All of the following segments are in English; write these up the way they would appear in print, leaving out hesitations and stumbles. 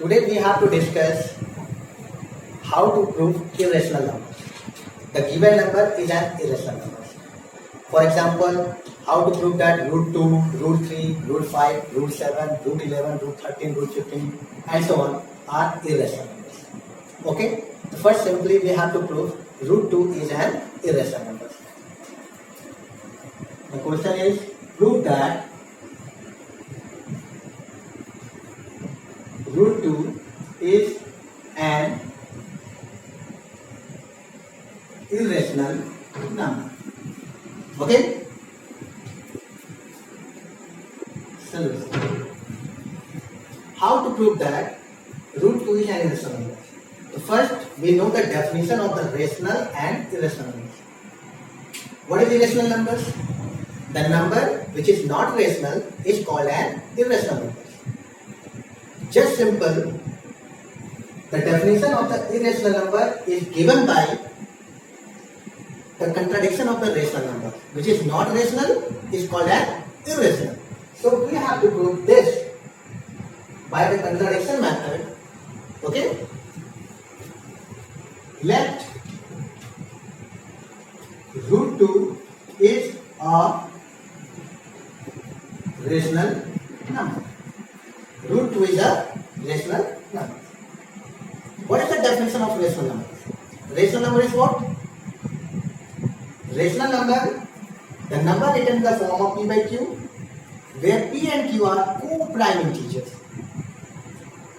Today we have to discuss how to prove irrational numbers. The given number is an irrational number. For example, how to prove that root 2, root 3, root 5, root 7, root 11, root 13, root 15 and so on are irrational numbers. Okay? First simply we have to prove root 2 is an irrational number. The question is prove that root 2 is an irrational number. Okay? Solution. How to prove that root 2 is an irrational number? First, we know the definition of the rational and irrational numbers. What is irrational numbers? The number which is not rational is called an irrational number. Just simple, the definition of the irrational number is given by the contradiction of the rational number, which is not rational is called an irrational. So we have to prove this by the contradiction method. Okay? Let root 2 is a rational number. Root 2 is a rational number. What is the definition of rational number? Rational number is what? Rational number, the number written in the form of p by q, where p and q are co-prime integers.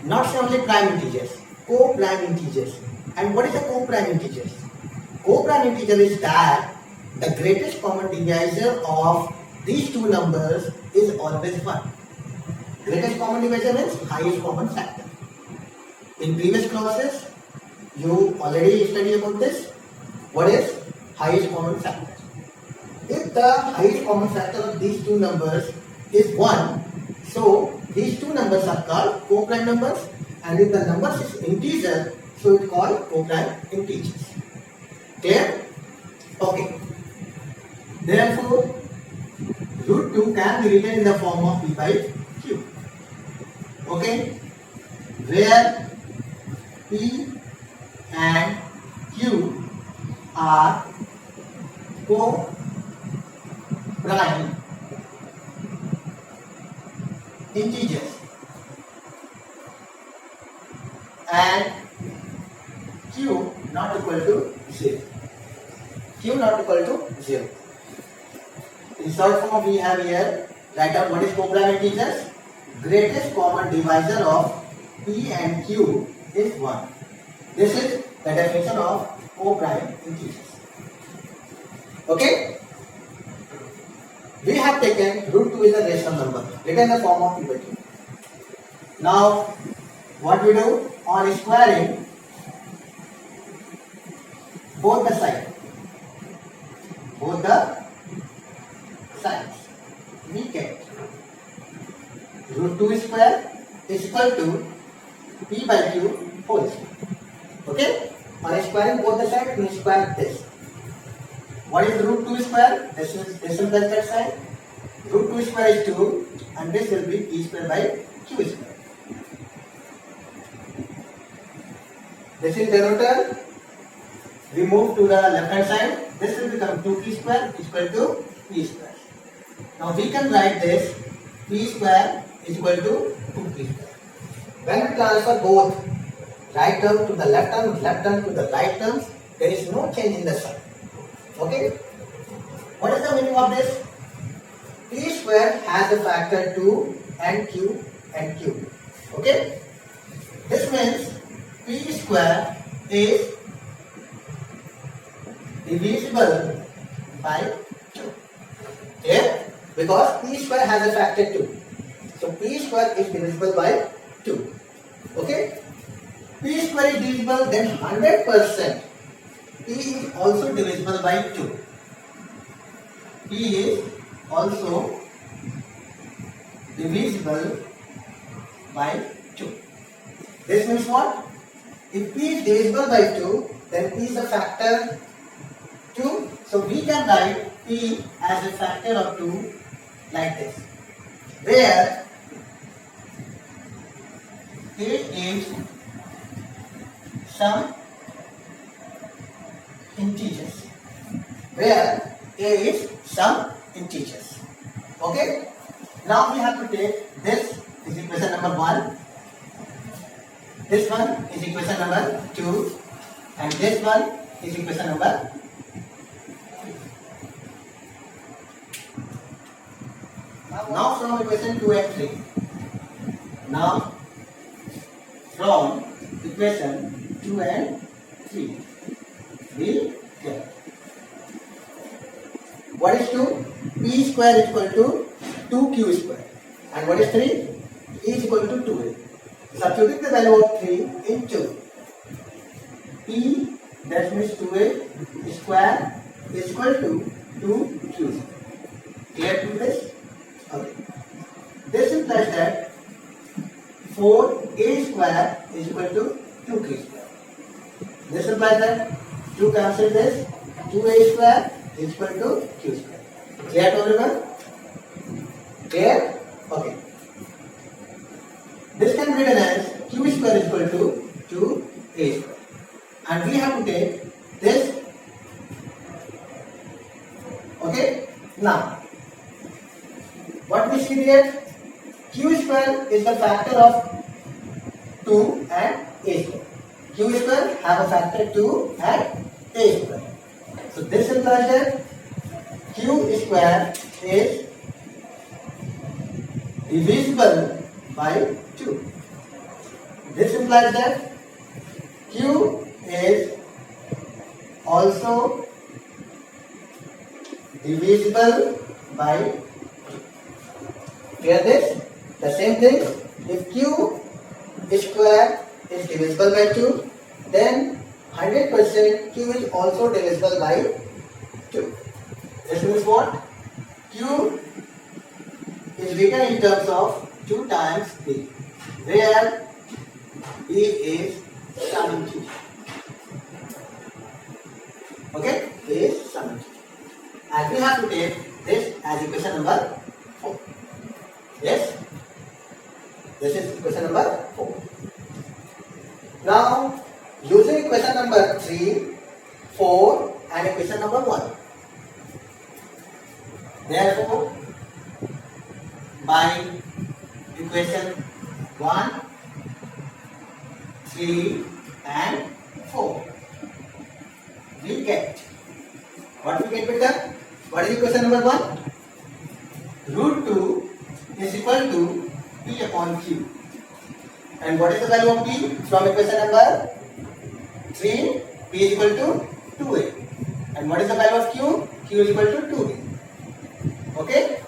Not only prime integers, co-prime integers. And what is a co-prime integers? Co-prime integer is that the greatest common divisor of these two numbers is always 1. Greatest common divisor means highest common factor. In previous classes, you already studied about this. What is highest common factor? If the highest common factor of these two numbers is 1, so these two numbers are called co-prime numbers, and if the numbers is integer, so it's called co-prime integers. Clear? Okay. Therefore, root 2 can be written in the form of p by q. Okay? Where p and q are co-prime integers and q not equal to 0. Q not equal to 0. In short form, we have here, write down what is co-prime integers. Greatest common divisor of p and q is 1. This is the definition of co-prime integers. Okay? We have taken root 2 is a rational number written in the form of p by q. Now, what we do? On squaring both the sides, we get root 2 square is equal to p by q whole square. Okay? On squaring both the sides, we square this. What is root 2 square? This is that side. Root 2 square is 2 and this will be p square by q square. This is denominator. We move to the left hand side. This will become 2p square is equal to p square. Now we can write this p square is equal to 2p square. When we transfer both right term to the left term to the right terms, there is no change in the sign. Okay? What is the meaning of this? P square has a factor 2 and q and q. Okay? This means p square is divisible by 2. Here, because p square has a factor 2. So p square is divisible by 2. Okay? P square is divisible, then 100% p is also divisible by 2. P is also divisible by 2. This means what? If p is divisible by 2, then p is a factor 2. So we can write p as a factor of 2 like this, where A is some integers, where A is some integers. Okay? Now we have to take this is equation number 1, this one is equation number 2, and this one is equation number 3. Now from equation 2 and 3. Now from equation 2 and 3 we get what is 2? P square is equal to 2Q square, and what is 3? E is equal to 2A. Substituting the value of 3 into P, that means 2A square is equal to 2Q. Clear to this? Okay. This implies that 4A square is equal to 2Q square. This implies that 2 cancel this, 2A square is equal to Q square. Clear to everyone? Clear? Okay. This can be written as Q square is equal to 2A square. And we have to take this. Okay? Now, what we see here? Q square is the factor of 2 and A square. Q square have a factor 2 and A square. So this implies that Q square is divisible by 2. This implies that Q is also divisible by 2. Clear this? The same thing, if Q square is divisible by 2, then 100% Q is also divisible by 2. This means what? Q is written in terms of 2 times B, where B is some integer. Okay? B is some integer. And we have to take this as equation number 4. Yes? This is equation number 4. Now, using equation number 3, 4 and equation number 1. Therefore, by equation 1, 3 and 4, we get, what we get with that? What is equation number 1? Root 2 is equal to P upon Q. And what is the value of P? From equation number 3, P is equal to 2A. And what is the value of Q? Q is equal to 2B. Okay?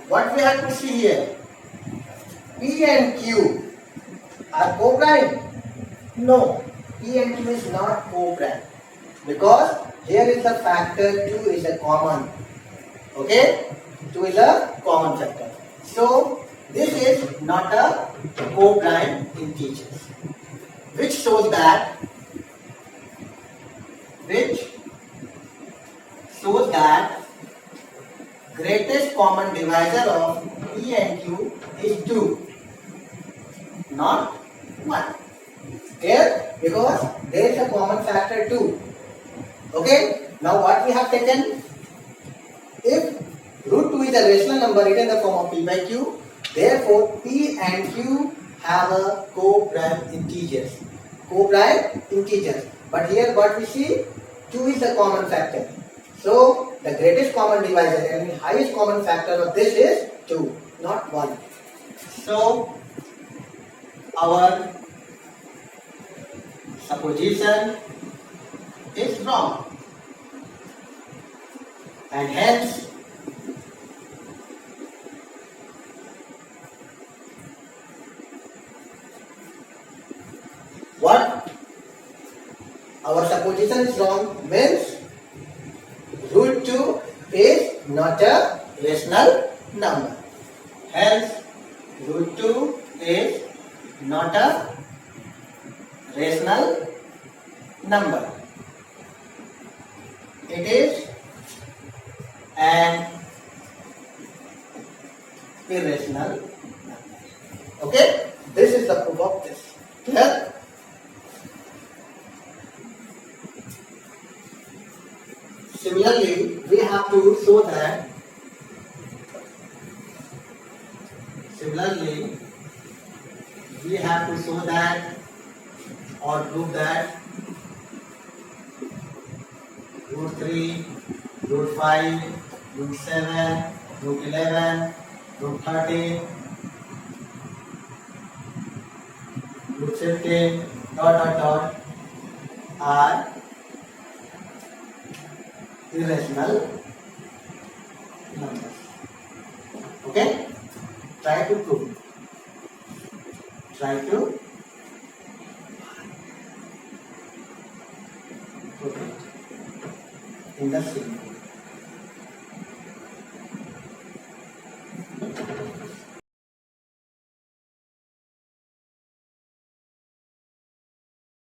What we have to see here? P and Q are co-prime? No. P and Q is not co-prime. Because here is the factor 2 is a common. Okay? 2 is a common factor. So, this is not a co-prime integer. Which shows that greatest common divisor of P and Q is 2, not 1. Clear? Because there is a common factor 2. Okay? Now what we have taken? If root 2 is a rational number written in the form of P by Q, therefore P and Q have a co-prime integers. Co-prime integers. But here what we see? 2 is the common factor. So the greatest common divisor and the highest common factor of this is 2, not 1. So our supposition is wrong. And hence what our supposition is wrong means root 2 is not a rational number. Hence root 2 is not a rational number. It is an irrational number. Okay? This is the proof of this. Clear? Similarly, we have to show that. Similarly, we have to show that or prove that root 3, root 5, root 7, root 11, root 13, root 15, are irrational numbers. Okay? Try to prove. Try to prove it in the same way.